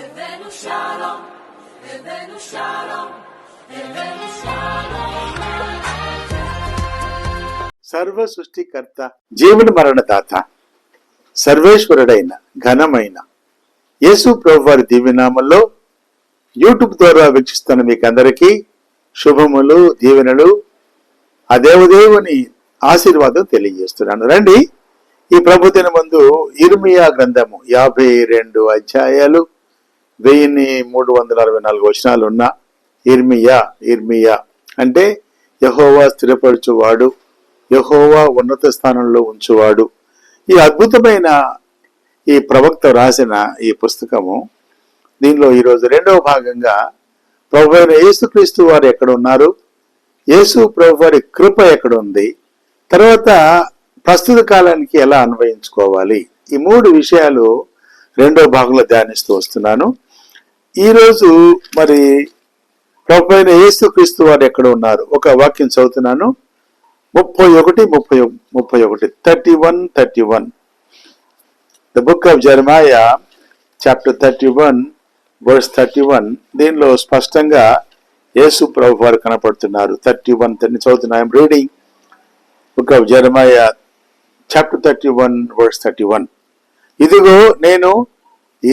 הבאנו שלום, הבאנו שלום, הבאנו שלום. సర్వ సృష్టికర్త, జీవన మరణదాత, సర్వేశ్వరుడైన ఘనమైన యేసు ప్రభువారి దివ్యనామంలో యూట్యూబ్ ద్వారా వీక్షిస్తున్న మీకు అందరికీ శుభములు, దీవెనలు, ఆ దేవదేవుని ఆశీర్వాదం తెలియజేస్తున్నాను. రండి, ఈ ప్రభుదిన ముందు ఇర్మియా గ్రంథము 52 అధ్యాయాలు 1364 వచనాలు ఉన్న ఇర్మియా అంటే యెహోవా స్థిరపరచువాడు, యెహోవా ఉన్నత స్థానంలో ఉంచువాడు. ఈ అద్భుతమైన ఈ ప్రవక్త రాసిన ఈ పుస్తకము, దీనిలో ఈరోజు రెండవ భాగంగా ప్రభు అయిన యేసుక్రీస్తు వారు ఎక్కడ ఉన్నారు, యేసు ప్రభు వారి కృప ఎక్కడ ఉంది, తర్వాత ప్రస్తుత కాలానికి ఎలా అన్వయించుకోవాలి, ఈ 3 విషయాలు రెండవ భాగంలో ధ్యానిస్తూ వస్తున్నాను. ఈరోజు మరి ప్రభు అయిన యేసుక్రీస్తు వారు ఎక్కడ ఉన్నారు, ఒక వాక్యం చదువుతున్నాను. 31 the book of Jeremiah chapter 31 verse 31. దీనిలో స్పష్టంగా యేసు ప్రభు వారు కనపడుతున్నారు. 31 చదువుతున్నా. I'm reading book of Jeremiah chapter 31 verse 31. ఇదిగో నేను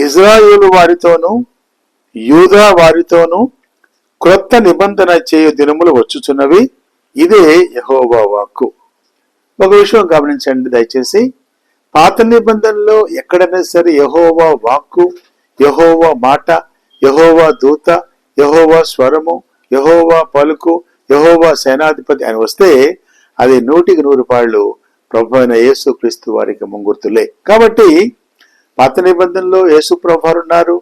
ఇజ్రాయేలు వారితోనూ యూదా వారితోనూ క్రొత్త నిబంధన చేయు దినములు వచ్చుచున్నవి, ఇదే యెహోవా వాక్కు. ఒక విషయం గమనించండి దయచేసి. పాత నిబంధనలో ఎక్కడైనా సరే యెహోవా వాక్కు, యెహోవా మాట, యెహోవా దూత, యెహోవా స్వరము, యెహోవా పలుకు, యెహోవా సేనాధిపతి అని వస్తే అది 100% ప్రభు అయిన యేసు క్రీస్తు వారికి ముంగుర్తులే. కాబట్టి పాత నిబంధనలో యేసు ప్రభు వారు ఉన్నారు,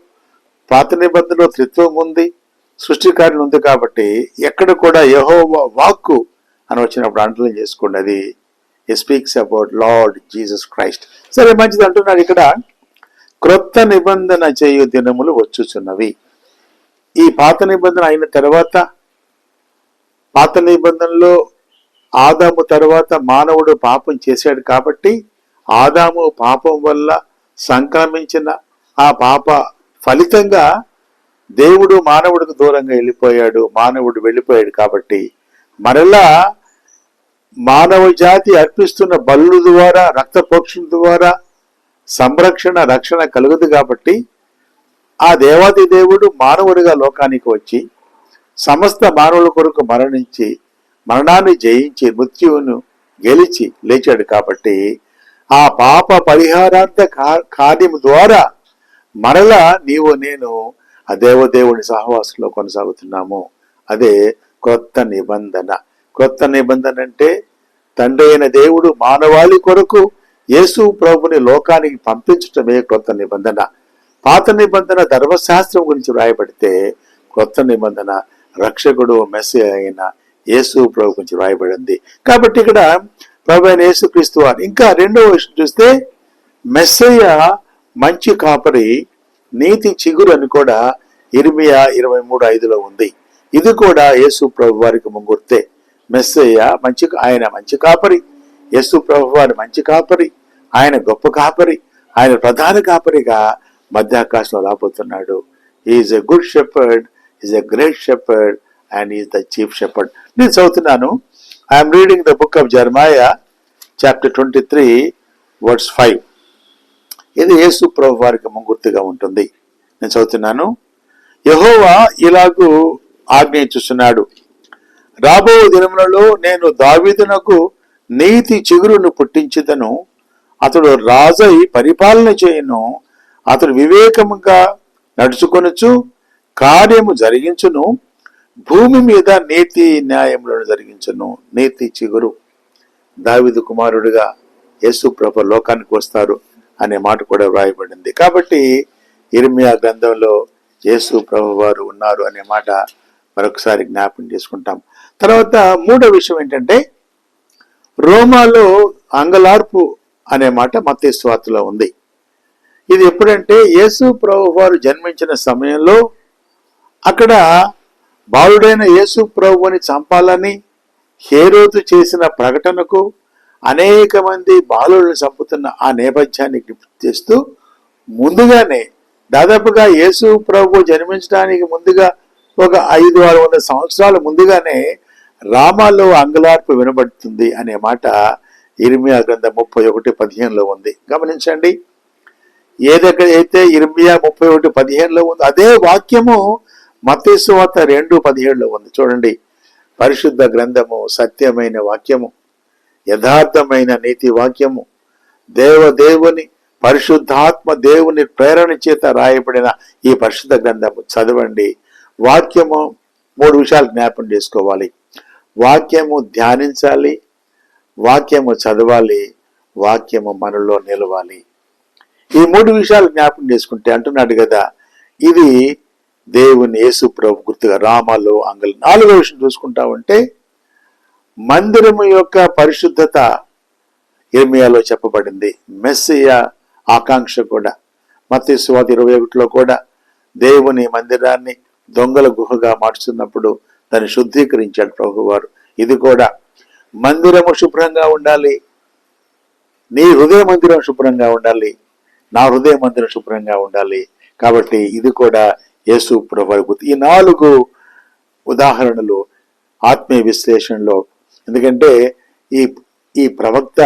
పాత నిబంధనలో త్రిత్వం ఉంది, సృష్టికార్యం ఉంది. కాబట్టి ఎక్కడ కూడా యెహోవా వాక్కు అని వచ్చినప్పుడు అంటలం చేసుకోండి, అది speaks about lord Jesus Christ. సరే, మంచిది అంటున్నాడు ఇక్కడ. క్రొత్త నిబంధన చేయు దినములు వచ్చుచున్నవి. ఈ పాత నిబంధన అయిన తర్వాత, పాత నిబంధనలో ఆదాము తర్వాత మానవుడు పాపం చేశాడు కాబట్టి ఆదాము పాపం వల్ల సంక్రమించిన ఆ పాప ఫలితంగా దేవుడు మానవుడికి దూరంగా మానవుడు వెళ్ళిపోయాడు. కాబట్టి మరలా మానవ జాతి అర్పిస్తున్న బలుల ద్వారా, రక్తపోక్షణ ద్వారా రక్షణ కలుగుదు. కాబట్టి ఆ దేవాది దేవుడు మానవుడిగా లోకానికి వచ్చి సమస్త మానవుల కొరకు మరణించి మరణాన్ని జయించి మృత్యువును గెలిచి లేచాడు. కాబట్టి ఆ పాప పరిహారార్థ కార్యము ద్వారా మరలా నీవు నేను ఆ దేవదేవుని సహవాసంలో కొనసాగుతున్నాము. అదే క్రొత్త నిబంధన. క్రొత్త నిబంధన అంటే తండ్రి అయిన దేవుడు మానవాళి కొరకు యేసు ప్రభుని లోకానికి పంపించటమే క్రొత్త నిబంధన. పాత నిబంధన ధర్మశాస్త్రం గురించి వ్రాయబడితే, క్రొత్త నిబంధన రక్షకుడు మెస్సియా అయిన యేసు ప్రభు గురించి వ్రాయబడింది. కాబట్టి ఇక్కడ ప్రభు అయిన యేసు క్రీస్తు వారు. ఇంకా రెండవ విషయం చూస్తే, మెస్సియా మంచి కాపరి, నీతి చిగురు అని కూడా ఇర్మియా 23:5 ఉంది. ఇది కూడా యేసు ప్రభు వారికి ముంగుర్తే. మెస్సియా ఆయన మంచి కాపరి, యేసు ప్రభు వారి మంచి కాపరి, ఆయన గొప్ప కాపరి, ఆయన ప్రధాన కాపరిగా మధ్యాకాశంలో రాబోతున్నాడు. Is a good shepherd, is a great shepherd and is the chief shepherd. నేను చదువుతున్నాను. I'm reading the book of Jeremiah chapter 23 verse 5. ఇది యేసు ప్రభు వారికి ముంగుర్తుగా ఉంటుంది. నేను చదువుతున్నాను. యెహోవా ఇలాగూ ఆజ్ఞయించుచున్నాడు, రాబో దినములలో నేను దావీదునకు నీతి చిగురును పుట్టించుదను, అతడు రాజై పరిపాలన చేయును, అతడు వివేకముగా నడుచుకొనుచు కార్యము జరిగించును, భూమి మీద నీతి న్యాయములను జరిగించును. నీతి చిగురు దావీదు కుమారుడిగా యేసు ప్రభు లోకానికి వస్తారు అనే మాట కూడా వ్రాయబడింది. కాబట్టి ఇర్మియా గ్రంథంలో యేసు ప్రభు వారు ఉన్నారు అనే మాట మరొకసారి జ్ఞాపకం చేసుకుంటాం. తర్వాత మూడో విషయం ఏంటంటే, రోమాలో అంగలార్పు అనే మాట మత్తయి సువార్తలో ఉంది. ఇది ఎప్పుడంటే యేసు ప్రభు వారు జన్మించిన సమయంలో అక్కడ బాలుడైన యేసు ప్రభువుని చంపాలని హేరోదు చేసిన ప్రకటనకు అనేక మంది బాలులను చంపుతున్న ఆ నేపథ్యాన్ని గుర్తు చేస్తూ ముందుగానే దాదాపుగా యేసు ప్రభు జన్మించడానికి ముందుగా ఒక 500-600 సంవత్సరాల ముందుగానే రామాలో అంగలార్పు వినబడుతుంది అనే మాట ఇర్మియా గ్రంథం 31:15 ఉంది. గమనించండి, ఏదైతే ఇర్మియా 31:15 ఉందో అదే వాక్యము మత్తయి సువార్త 2:17 ఉంది. చూడండి, పరిశుద్ధ గ్రంథము సత్యమైన వాక్యము, యథార్థమైన నీతి వాక్యము, దేవుని పరిశుద్ధాత్మ దేవుని ప్రేరణ చేత రాయబడిన ఈ పరిశుద్ధ గ్రంథము చదవండి. వాక్యము 3 విషయాలు జ్ఞాపం చేసుకోవాలి. వాక్యము ధ్యానించాలి, వాక్యము చదవాలి, వాక్యము మనలో నిలవాలి. ఈ 3 విషయాలు జ్ఞాపం చేసుకుంటే అంటున్నాడు కదా, ఇది దేవుని యేసు ప్రభు గుర్తుగా రామాలో అంగలు. 4వ విషయం చూసుకుంటా ఉంటే మందిరము యొక్క పరిశుద్ధత ఇర్మియాలో చెప్పబడింది. మెస్సియా ఆకాంక్ష కూడా మత్తయి సువార్త 21లో కూడా దేవుని మందిరాన్ని దొంగల గుహగా మార్చుతున్నప్పుడు దాన్ని శుద్ధీకరించాడు ప్రభువారు. ఇది కూడా మందిరము శుభ్రంగా ఉండాలి, నీ హృదయ మందిరం శుభ్రంగా ఉండాలి, నా హృదయ మందిరం శుభ్రంగా ఉండాలి. కాబట్టి ఇది కూడా యేసు ప్రభువారి గుర్తు. ఈ 4 ఉదాహరణలు ఆత్మీయ విశ్లేషణలో, ఎందుకంటే ఈ ప్రవక్త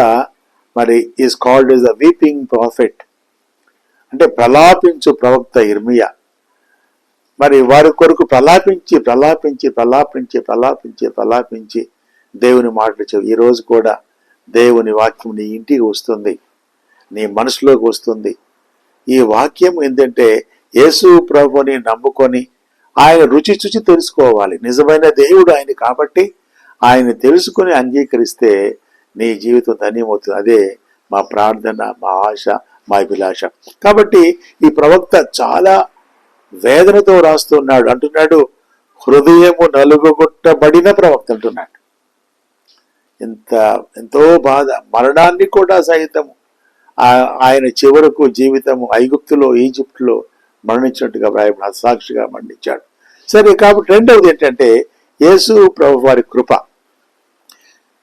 మరి is called as the weeping profit, అంటే ప్రలాపించు ప్రవక్త ఇర్మియా. మరి వారి కొరకు ప్రలాపించి ప్రలాపించి ప్రలాపించి ప్రలాపించి ప్రలాపించి దేవుని మాటలు చెప్పి ఈరోజు కూడా దేవుని వాక్యం నీ ఇంటికి వస్తుంది, నీ మనసులోకి వస్తుంది. ఈ వాక్యం ఏంటంటే యేసు ప్రభుని నమ్ముకొని ఆయన రుచి చూచి తెలుసుకోవాలి. నిజమైన దేవుడు ఆయన కాబట్టి ఆయన తెలుసుకుని అంగీకరిస్తే నీ జీవితం ధన్యమవుతుంది. అదే మా ప్రార్థన, మా ఆశ, మా అభిలాష. కాబట్టి ఈ ప్రవక్త చాలా వేదనతో రాస్తున్నాడు. అంటున్నాడు, హృదయము నలుగుగొట్టబడిన ప్రవక్త అంటున్నాడు. ఎంతో బాధ, మరణాన్ని కూడా సైతము ఆయన చివరకు జీవితము ఐగుప్తులో, ఈజిప్టులో మరణించినట్టుగా వ్రాయబడి సాక్షిగా మరణించాడు. సరే, కాబట్టి రెండవది ఏంటంటే యేసు ప్రభు వారి కృప.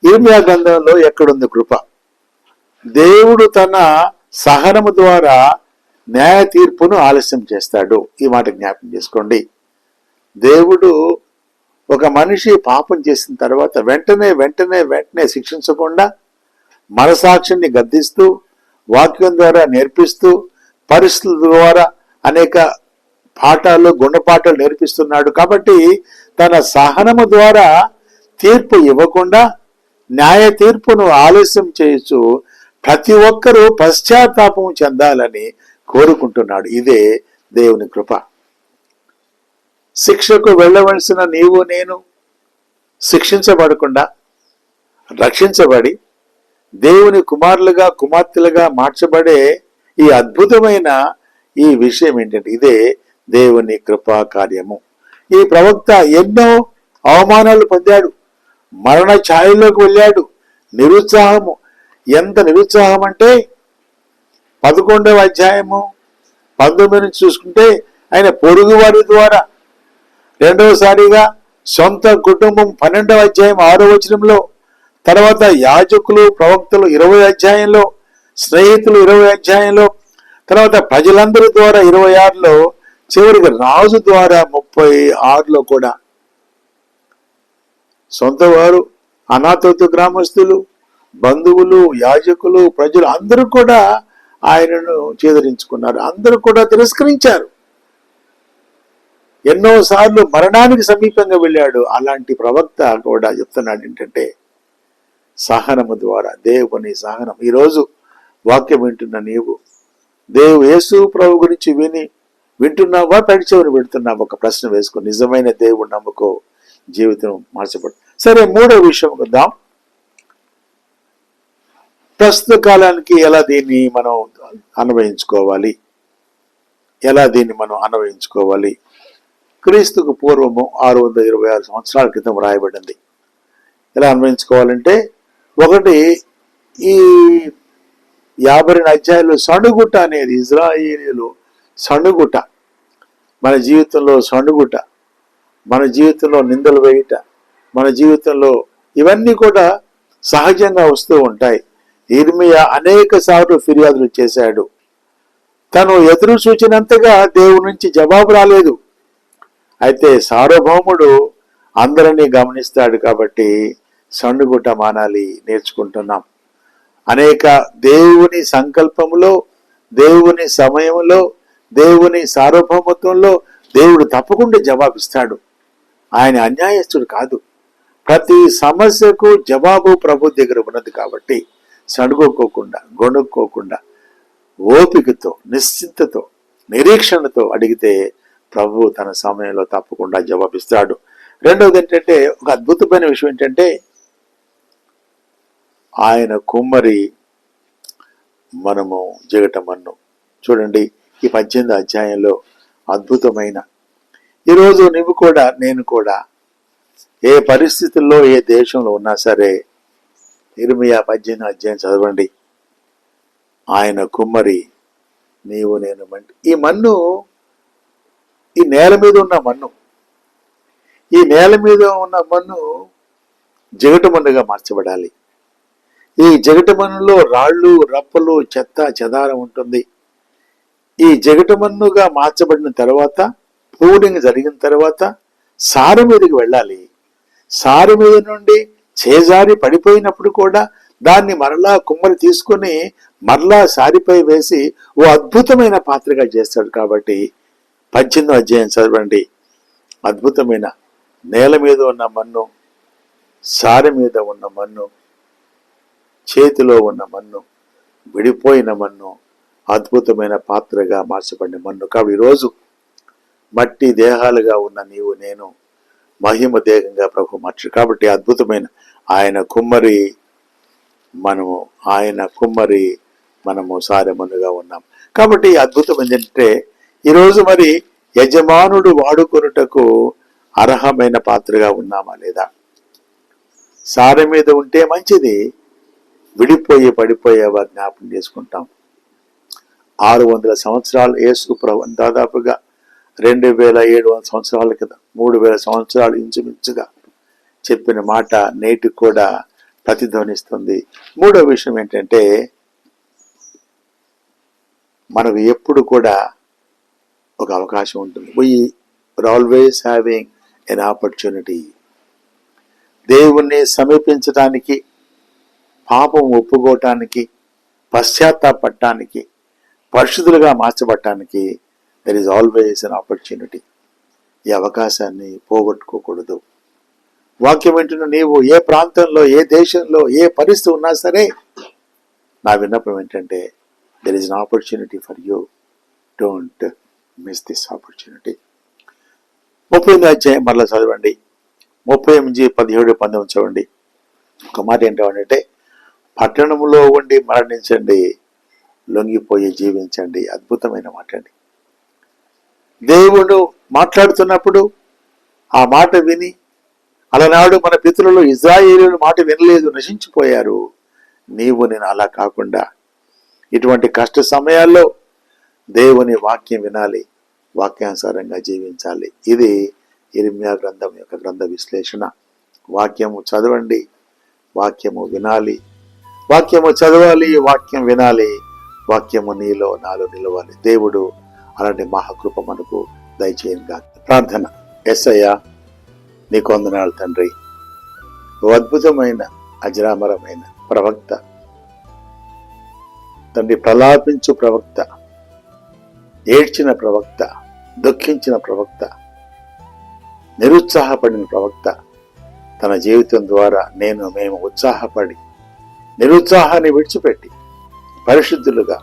ఇర్మియా గ్రంథంలో ఎక్కడుంది కృప? దేవుడు తన సహనము ద్వారా న్యాయ తీర్పును ఆలస్యం చేస్తాడు. ఈ మాట జ్ఞాపకం చేసుకోండి. దేవుడు ఒక మనిషి పాపం చేసిన తర్వాత వెంటనే శిక్షించకుండా మనసాక్షిని గద్దిస్తూ, వాక్యం ద్వారా నేర్పిస్తూ, పరిస్థితుల ద్వారా అనేక పాఠాలు, గుణపాఠాలు నేర్పిస్తున్నాడు. కాబట్టి తన సహనము ద్వారా తీర్పు ఇవ్వకుండా న్యాయ తీర్పును ఆలస్యం చేయొచ్చు ప్రతి ఒక్కరూ పశ్చాత్తాపం చెందాలని కోరుకుంటున్నాడు. ఇదే దేవుని కృప. శిక్షకు వెళ్ళవలసిన నీవు నేను శిక్షించబడకుండా రక్షించబడి దేవుని కుమారులుగా, కుమార్తెలుగా మార్చబడే ఈ అద్భుతమైన ఈ విషయం ఏంటంటే ఇదే దేవుని కృపా కార్యము. ఈ ప్రవక్త ఎన్నో అవమానాలు పొందాడు, మరణ ఛాయలోకి వెళ్ళాడు. నిరుత్సాహము, ఎంత నిరుత్సాహం అంటే 11వ అధ్యాయము 19 నుంచి చూసుకుంటే ఆయన పొరుగు వారి ద్వారా, రెండవసారిగా సొంత కుటుంబం 12వ అధ్యాయం 6వ వచనంలో, తర్వాత యాజకులు, ప్రవక్తలు 20వ అధ్యాయంలో, స్నేహితులు 20వ అధ్యాయంలో, తర్వాత ప్రజలందరి ద్వారా 26లో, చివరికి రాజు ద్వారా 36లో కూడా సొంత వారు, అనాథోతు గ్రామస్తులు, బంధువులు, యాజకులు, ప్రజలు అందరూ కూడా ఆయనను చేదరించుకున్నారు. అందరూ కూడా తిరస్కరించారు. ఎన్నోసార్లు మరణానికి సమీపంగా వెళ్ళాడు. అలాంటి ప్రవక్త కూడా చెప్తున్నాడు ఏంటంటే సహనము ద్వారా, దేవుని సహనం. ఈరోజు వాక్యం వింటున్న నీవు యేసు ప్రభు గురించి వింటున్నావా, తడిచెవిని పెడుతున్నావా? ఒక ప్రశ్న వేసుకో. నిజమైన దేవుడు నమ్ముకో, జీవితం మార్చబడు. సరే, 3వ విషయం వద్దాం. ప్రస్తుత కాలానికి ఎలా దీన్ని మనం అన్వయించుకోవాలి? క్రీస్తుకు పూర్వము 626 సంవత్సరాల క్రితం రాయబడింది. ఎలా అన్వయించుకోవాలంటే, ఒకటి, ఈ 52 అధ్యాయులు సణుగుట అనేది, ఇజ్రాయేలీలు సణుగుట, మన జీవితంలో సణుగుట, మన జీవితంలో నిందలు వేయుట, మన జీవితంలో ఇవన్నీ కూడా సహజంగా వస్తూ ఉంటాయి. ఇర్మియా అనేక సార్లు ఫిర్యాదులు చేశాడు. తను ఎదురు చూచినంతగా దేవుడి నుంచి జవాబు రాలేదు. అయితే సార్వభౌముడు అందరినీ గమనిస్తాడు కాబట్టి సణుగుట మానాలి నేర్చుకుంటున్నాం. అనేక దేవుని సంకల్పములో, దేవుని సమయంలో, దేవుని సార్వభౌమత్వంలో దేవుడు తప్పకుండా జవాబిస్తాడు. ఆయన అన్యాయస్తుడు కాదు. ప్రతి సమస్యకు జవాబు ప్రభు దగ్గర ఉన్నది కాబట్టి సణుగోకోకుండా, గొణుక్కోకుండా, ఓపికతో, నిశ్చింతతో, నిరీక్షణతో అడిగితే ప్రభు తన సమయంలో తప్పకుండా జవాబిస్తాడు. రెండవది ఏంటంటే, ఒక అద్భుతమైన విషయం ఏంటంటే, ఆయన కుమ్మరి, మనము జిగటమన్ను. చూడండి, ఈ 18వ అధ్యాయంలో అద్భుతమైన, ఈరోజు నువ్వు కూడా, నేను కూడా ఏ పరిస్థితుల్లో, ఏ దేశంలో ఉన్నా సరే ఇర్మియా 18వ అధ్యాయం చదవండి. ఆయన కుమ్మరి, నీవు నేను మంటి. ఈ మన్ను, ఈ నేల మీద ఉన్న మన్ను, ఈ నేల మీద ఉన్న మన్ను జిగట మన్నుగా మార్చబడాలి. ఈ జిగట మన్నులో రాళ్ళు, రప్పలు, చెత్త చెదారం ఉంటుంది. ఈ జిగట మన్నుగా మార్చబడిన తర్వాత, పూడింగ్ జరిగిన తర్వాత సారు మీదకి వెళ్ళాలి. సారు మీద నుండి చేజారి పడిపోయినప్పుడు కూడా దాన్ని మరలా కుమ్మరి తీసుకుని మరలా సారిపై వేసి ఓ అద్భుతమైన పాత్రగా చేస్తాడు. కాబట్టి 18వ అధ్యాయం చదవండి. అద్భుతమైన నేల మీద ఉన్న మన్ను, సారె మీద ఉన్న మన్ను, చేతిలో ఉన్న మన్ను, విడిపోయిన మన్ను, అద్భుతమైన పాత్రగా మార్చబడిన మన్ను. కాబట్టి ఈరోజు మట్టి దేహాలుగా ఉన్న నీవు నేను మహిమ దేహంగా ప్రభు మార్చు. కాబట్టి అద్భుతమైన ఆయన కుమ్మరి, మనము సారెమన్నుగా ఉన్నాం. కాబట్టి అద్భుతం ఏంటంటే, ఈరోజు మరి యజమానుడు వాడుకొనుటకు అర్హమైన పాత్రగా ఉన్నామా లేదా? సారె మీద ఉంటే మంచిది, విడిపోయి పడిపోయేవా జ్ఞాపకం చేసుకుంటాం. 600 సంవత్సరాలు యేసు ప్రభు, దాదాపుగా 2700 సంవత్సరాల క్రితం, 3000 సంవత్సరాలు ఇంచుమించుగా చెప్పిన మాట నేటికి కూడా ప్రతిధ్వనిస్తుంది. మూడో విషయం ఏంటంటే, మనకు ఎప్పుడు కూడా ఒక అవకాశం ఉంటుంది. We're always having an opportunity. దేవుణ్ణి సమీపించటానికి, పాపం ఒప్పుకోవటానికి, పశ్చాత్తాపడటానికి, పరిశుద్ధులుగా మార్చబడటానికి there is always an opportunity. ఈ అవకాశాన్ని పోగొట్టుకోకూడదు. వాక్యం వింటున్న నీవు ఏ ప్రాంతంలో, ఏ దేశంలో, ఏ పరిస్థితి ఉన్నా సరే, నా విన్నపం ఏంటంటే, there is an opportunity for you. Don't miss this opportunity. 30వ అధ్యాయం మరలా చదవండి. 38, 17, 19 చదవండి. ఒక మాట ఏంటంటే, పట్టణంలో ఉండి మరణించండి, లొంగిపోయి జీవించండి. అద్భుతమైన మాట అండి. దేవుడు మాట్లాడుతున్నప్పుడు ఆ మాట విని, అలనాడు మన పితరులు ఇశ్రాయేలీయుల మాట వినలేదు, నశించిపోయారు. నీవు నేను అలా కాకుండా ఇటువంటి కష్ట సమయాల్లో దేవుని వాక్యం వినాలి, వాక్యానుసారంగా జీవించాలి. ఇది ఇర్మియా గ్రంథం యొక్క గ్రంథ విశ్లేషణ. వాక్యము చదవండి, వాక్యము వినాలి, వాక్యము చదవాలి, వాక్యం వినాలి, వాక్యము నీలో నాలో నిలవాలి. దేవుడు అలాంటి మహాకృప మనకు దయచేయంగా. ప్రార్థన. యేసయ్యా, నీకు వందనాలు తండ్రి. ఓ అద్భుతమైన అజరామరమైన ప్రవక్త తండ్రి, ప్రలాపించు ప్రవక్త, ఏడ్చిన ప్రవక్త, దుఃఖించిన ప్రవక్త, నిరుత్సాహపడిన ప్రవక్త, తన జీవితం ద్వారా మేము ఉత్సాహపడి నిరుత్సాహాన్ని విడిచిపెట్టి పరిశుద్ధులుగా,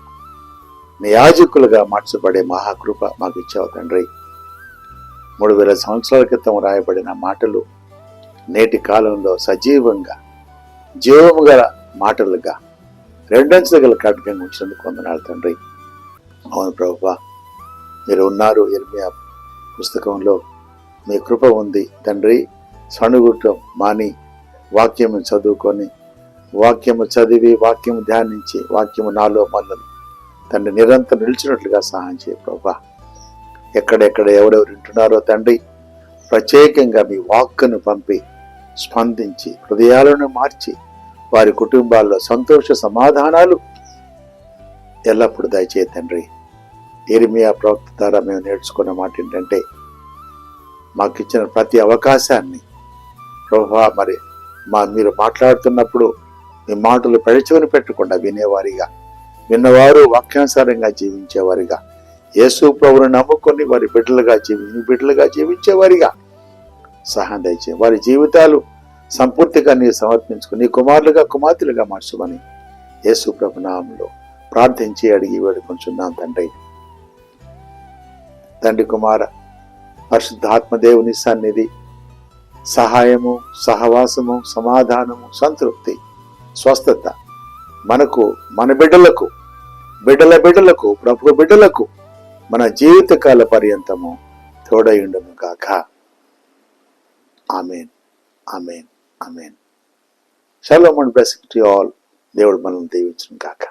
యాజకులుగా మార్చబడే మహాకృప మాకు ఇచ్చావు తండ్రి. 3000 సంవత్సరాల క్రితం రాయబడిన మాటలు నేటి కాలంలో సజీవంగా, జీవము గల మాటలుగా, రెండంచెల గల ఖడ్గంగా ఉంచినందుకు వందనాలు తండ్రి. అవును ప్రభువా, మీరు ఉన్నారు. ఇర్మియా పుస్తకంలో మీ కృప ఉంది తండ్రి. సణుగుటం మాని వాక్యము చదువుకొని, వాక్యము చదివి, వాక్యము ధ్యానించి, వాక్యము నాలో మల్లలు తండ్రి నిరంతరం నిలిచినట్లుగా సహాయం చేయ ప్రభువా. ఎక్కడెక్కడ ఎవరెవరు వింటున్నారో తండ్రి, ప్రత్యేకంగా మీ వాక్కును పంపి స్పందించి హృదయాలను మార్చి వారి కుటుంబాల్లో సంతోష సమాధానాలు ఎల్లప్పుడూ దయచేయ తండ్రి. ఇర్మియా ప్రవక్త ద్వారా మేము నేర్చుకున్న మాట ఏంటంటే, మాకు ఇచ్చిన ప్రతి అవకాశాన్ని ప్రభువా మరి మీరు మాట్లాడుతున్నప్పుడు మీ మాటలు పెడచెవిని పెట్టకుండా వినేవారిగా, విన్నవారు వాక్యానుసారంగా జీవించేవారిగా, యేసు ప్రభువును నమ్ముకొని వారి బిడ్డలుగా జీవించేవారిగా సహాయం దయచే. వారి జీవితాలు సంపూర్తిగా నీ సమర్పించుకుని నీ కుమారులుగా కుమార్తెలుగా మార్చుకొని యేసు ప్రభు నామములో ప్రార్థించి అడిగి వేడుకొంచున్నాం తండ్రి. తండ్రి కుమార పరిశుద్ధాత్మదేవుని సన్నిధి, సహాయము, సహవాసము, సమాధానము, సంతృప్తి, స్వస్థత మనకు, మన బిడ్డలకు, బిడ్డలకు, ప్రభు బిడ్డలకు మన జీవితకాల పర్యంతము తోడయుండును గాక. ఆమేన్, ఆమేన్, ఆమేన్. Shalom and blessing to all. దేవుడు మనల్ని దీవించును గాక.